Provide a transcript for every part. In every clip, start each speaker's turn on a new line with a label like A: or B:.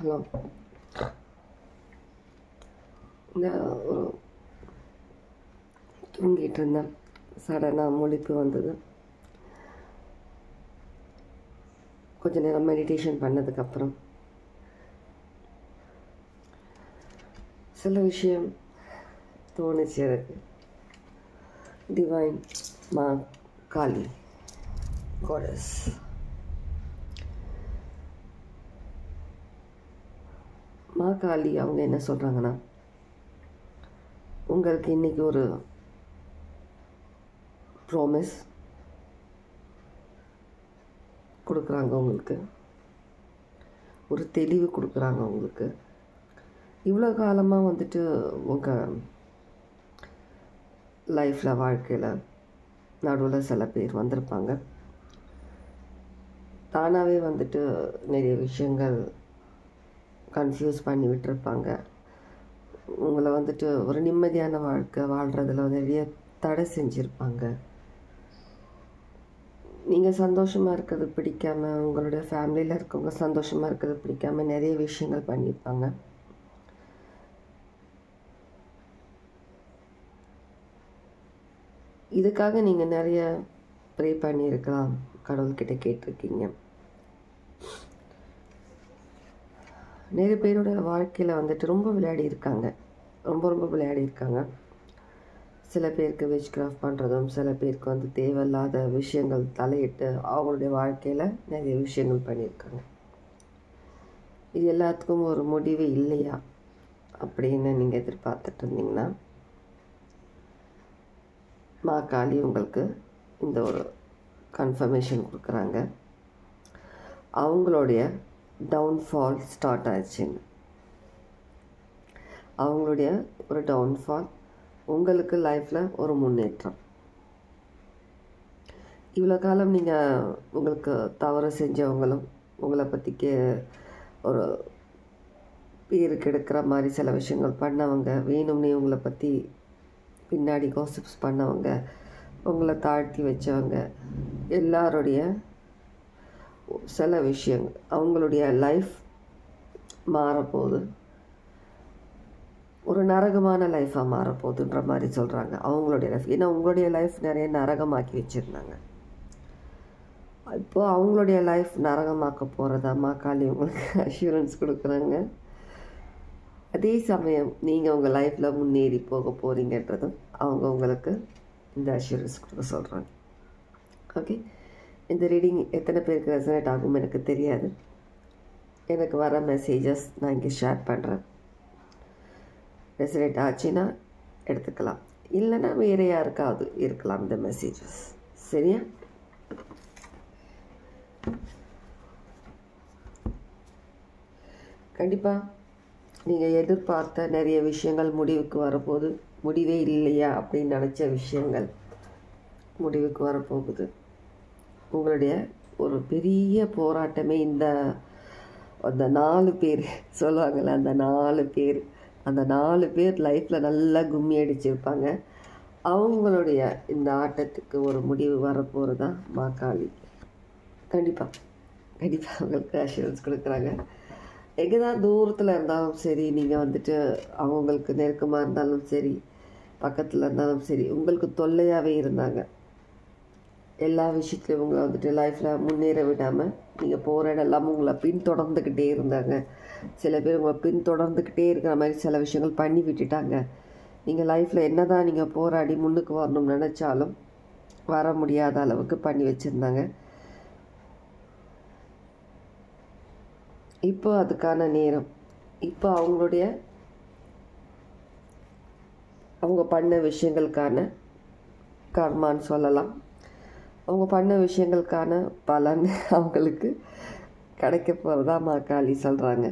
A: Hello. இந்த ஒரு தூங்கிட்டு இருந்தேன், சடனாக முழிப்பு வந்தது. கொஞ்ச நேரம் மெடிடேஷன் பண்ணதுக்கப்புறம் சில விஷயம் தோணுச்சு எனக்கு. டிவைன் மா காளி கோடஸ், மா காளி அவங்க என்ன சொல்கிறாங்கன்னா, உங்களுக்கு இன்றைக்கி ஒரு ப்ராமிஸ் கொடுக்குறாங்க, உங்களுக்கு ஒரு தெளிவு கொடுக்குறாங்க. உங்களுக்கு இவ்வளோ காலமாக வந்துட்டு உங்கள் லைஃப்பில், வாழ்க்கையில் நடுவில் சில பேர் வந்திருப்பாங்க. தானாகவே வந்துட்டு நிறைய விஷயங்கள் கன்ஃபியூஸ் பண்ணி விட்டுருப்பாங்க. உங்களை வந்துட்டு ஒரு நிம்மதியான வாழ்க்கை வாழ்கிறதுல நிறைய தடை செஞ்சுருப்பாங்க. நீங்கள் சந்தோஷமாக இருக்கிறது பிடிக்காமல், உங்களுடைய ஃபேமிலியில் இருக்கவங்க சந்தோஷமாக இருக்கிறது பிடிக்காமல் நிறைய விஷயங்கள் பண்ணியிருப்பாங்க. இதுக்காக நீங்கள் நிறைய ப்ரே பண்ணியிருக்கலாம், கடவுள்கிட்ட கேட்டிருக்கீங்க. நிறைய பேரோட வாழ்க்கையில் வந்துட்டு ரொம்ப விளையாடி இருக்காங்க, ரொம்ப விளையாடி இருக்காங்க. சில பேருக்கு விச் கிராஃப்ட் பண்ணுறதும், சில பேருக்கு வந்து தேவையில்லாத விஷயங்கள் தலையிட்டு அவங்களுடைய வாழ்க்கையில் நிறைய விஷயங்கள் பண்ணியிருக்காங்க. இது எல்லாத்துக்கும் ஒரு முடிவு இல்லையா அப்படின்னு நீங்கள் எதிர்பார்த்துட்டு இருந்தீங்கன்னா, மா காளி உங்களுக்கு இந்த ஒரு கன்ஃபர்மேஷன் கொடுக்குறாங்க. அவங்களுடைய டவுன்ஃபால் ஸ்டார்ட் ஆயிடுச்சுங்க. அவங்களுடைய ஒரு டவுன்ஃபால், உங்களுக்கு லைஃப்பில் ஒரு முன்னேற்றம். இவ்வளோ காலம் நீங்கள் உங்களுக்கு தவறு செஞ்சவங்களும், உங்களை பற்றி ஒரு பேரு கெடுக்கிற மாதிரி சில விஷயங்கள் பண்ணவங்க, வேணும்னே உங்களை பற்றி பின்னாடி காசிப்ஸ் பண்ணவங்க, உங்களை தாழ்த்தி வச்சவங்க, எல்லாருடைய சில விஷயங்கள் அவங்களுடைய லைஃப் மாறப்போகுது. ஒரு நரகமான லைஃபாக மாறப்போகுதுன்ற மாதிரி சொல்கிறாங்க அவங்களுடைய லைஃப். ஏன்னா உங்களுடைய லைஃப் நிறைய நரகமாக்கி வச்சுருந்தாங்க. இப்போது அவங்களுடைய லைஃப் நரகமாக்க போகிறதா மா காளி உங்களுக்கு அஷூரன்ஸ் கொடுக்குறாங்க. அதே சமயம் நீங்கள் உங்கள் லைஃப்பில் முன்னேறி போக போகிறீங்கன்றதும் அவங்க உங்களுக்கு இந்த அஷூரன்ஸ் கொடுக்க சொல்கிறாங்க. ஓகே, இந்த ரீடிங் எத்தனை பேருக்கு ரெசனேட் ஆகும் எனக்கு தெரியாது. எனக்கு வர மெசேஜஸ் நான் இங்கே ஷேர் பண்ணுறேன். ரெசனேட் ஆச்சுன்னா எடுத்துக்கலாம், இல்லைன்னா வேறு யாருக்காவது இருக்கலாம் இந்த மெசேஜஸ். சரியா? கண்டிப்பாக நீங்கள் எதிர்பார்த்த நிறைய விஷயங்கள் முடிவுக்கு வரப்போகுது. முடிவே இல்லையா அப்படின்னு நினச்ச விஷயங்கள் முடிவுக்கு வரப்போகுது. உங்களுடைய ஒரு பெரிய போராட்டமே அந்த 4 பேர் சொல்லுவாங்கள்ல, அந்த 4 பேர் லைஃப்பில் நல்லா கும்மி அடிச்சிருப்பாங்க. அவங்களுடைய இந்த ஆட்டத்துக்கு ஒரு முடிவு வரப்போகிறதா மா காளி கண்டிப்பாக அவங்களுக்கு அஷூரன்ஸ் கொடுக்குறாங்க. எங்கே தான் தூரத்தில் இருந்தாலும் சரி, நீங்கள் வந்துட்டு அவங்களுக்கு நெருக்கமாக இருந்தாலும் சரி, பக்கத்தில் இருந்தாலும் சரி, உங்களுக்கு தொல்லையாகவே இருந்தாங்க. எல்லா விஷயத்துலையும் உங்களை வந்துட்டு லைஃப்பில் முன்னேற விடாமல் நீங்கள் போகிற இடம் எல்லாமே உங்களை பின்தொடர்ந்துக்கிட்டே இருந்தாங்க. சில பேர் உங்களை பின்தொடர்ந்துக்கிட்டே இருக்கிற மாதிரி சில விஷயங்கள் பண்ணி விட்டுட்டாங்க. நீங்கள் லைஃப்பில் என்ன தான் நீங்கள் போராடி முன்னுக்கு வரணும்னு நினச்சாலும் வர முடியாத அளவுக்கு பண்ணி வச்சுருந்தாங்க. இப்போ அதுக்கான நேரம். இப்போ அவங்க பண்ண விஷயங்களுக்கான கர்மான்னு சொல்லலாம். அவங்க பண்ண விஷயங்களுக்கான பலன் அவங்களுக்கு கிடைக்க போகிறதா மா காளி சொல்கிறாங்க.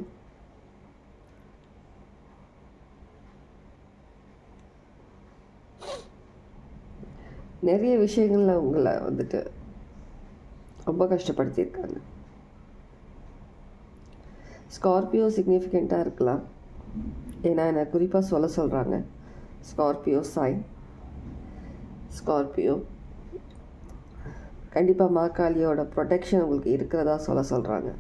A: நிறைய விஷயங்களில் உங்களை வந்துட்டு ரொம்ப கஷ்டப்படுத்தியிருக்காங்க. ஸ்கார்பியோ சிக்னிஃபிகண்ட்டாக இருக்கலாம். ஏன்னா என்னை குறிப்பாக சொல்கிறாங்க. ஸ்கார்பியோ சைன், ஸ்கார்பியோ கண்டிப்பாக மாக்காளியோட ப்ரொடெக்ஷன் உங்களுக்கு இருக்கிறதா சொல்கிறாங்க.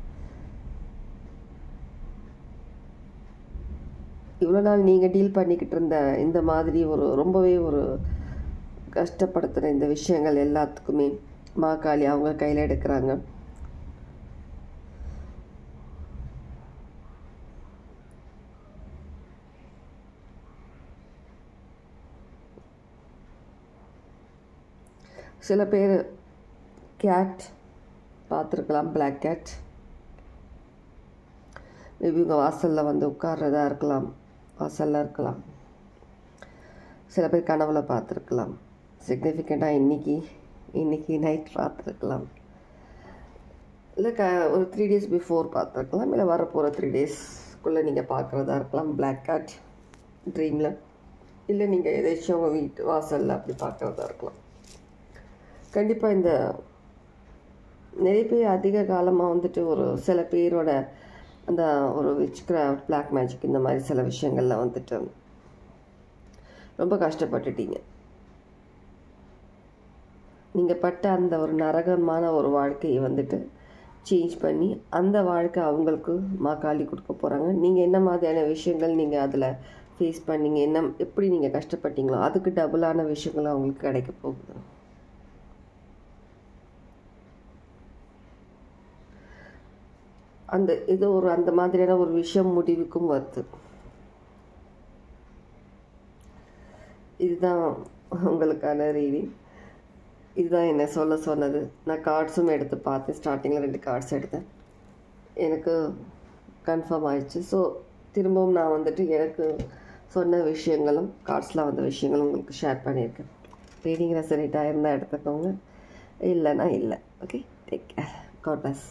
A: இவ்வளோ நாள் நீங்கள் டீல் பண்ணிக்கிட்டு இருந்த இந்த மாதிரி ரொம்பவே கஷ்டப்படுத்துகிற இந்த விஷயங்கள் எல்லாத்துக்குமே மாகாளி அவங்க கையில் எடுக்கிறாங்க. சில பேர் கேட் பார்த்துருக்கலாம், பிளாக் கேட். மேபி உங்கள் வாசலில் வந்து உட்கார்றதா இருக்கலாம், வாசலில் இருக்கலாம். சில பேர் கனவுல பார்த்துருக்கலாம். சிக்னிஃபிகண்ட்டாக இன்னைக்கு நைட் பார்த்துருக்கலாம். இல்லை ஒரு 3 days பிஃபோர் பார்த்துருக்கலாம். இல்லை வரப்போகிற 3 daysக்குள்ளே நீங்கள் பார்க்குறதா இருக்கலாம் பிளாக் கேட் ட்ரீமில். இல்லை நீங்கள் எதாச்சும் உங்கள் வீட்டு வாசலில் அப்படி பார்க்குறதா இருக்கலாம். கண்டிப்பாக இந்த நிறைய பேர் அதிக காலமாக வந்துட்டு சில பேரோட அந்த விச் கிராஃப்ட், பிளாக் மேஜிக் இந்த மாதிரி சில விஷயங்களில் வந்துட்டு ரொம்ப கஷ்டப்பட்டுட்டீங்க. நீங்கள் பட்ட அந்த நரகமான வாழ்க்கையை வந்துட்டு சேஞ்ச் பண்ணி அந்த வாழ்க்கை அவங்களுக்கு மாகாளி கொடுக்க போகிறாங்க. நீங்கள் என்ன மாதிரியான விஷயங்கள் நீங்கள் அதில் ஃபேஸ் பண்ணீங்க, எப்படி நீங்கள் கஷ்டப்பட்டீங்களோ அதுக்கு டபுளான விஷயங்கள் அவங்களுக்கு கிடைக்க போகுது. அந்த மாதிரியான விஷயம் முடிவுக்கும் வருது. இதுதான் உங்களுக்கான ரீடிங். இதுதான் என்ன சொல்ல சொன்னது. நான் கார்ட்ஸும் எடுத்து பார்த்தேன். ஸ்டார்டிங்கில் 2 கார்ட்ஸ் எடுத்தேன், எனக்கு கன்ஃபார்ம் ஆயிடுச்சு. ஸோ திரும்பவும் நான் வந்துட்டு எனக்கு சொன்ன விஷயங்களும் கார்ட்ஸில் வந்த விஷயங்களும் உங்களுக்கு ஷேர் பண்ணியிருக்கேன். ரீடிங் ரெசனேட் ஆகிருந்தால் எடுத்துக்கோங்க, இல்லைன்னா இல்லை. Okay, take care. God plus.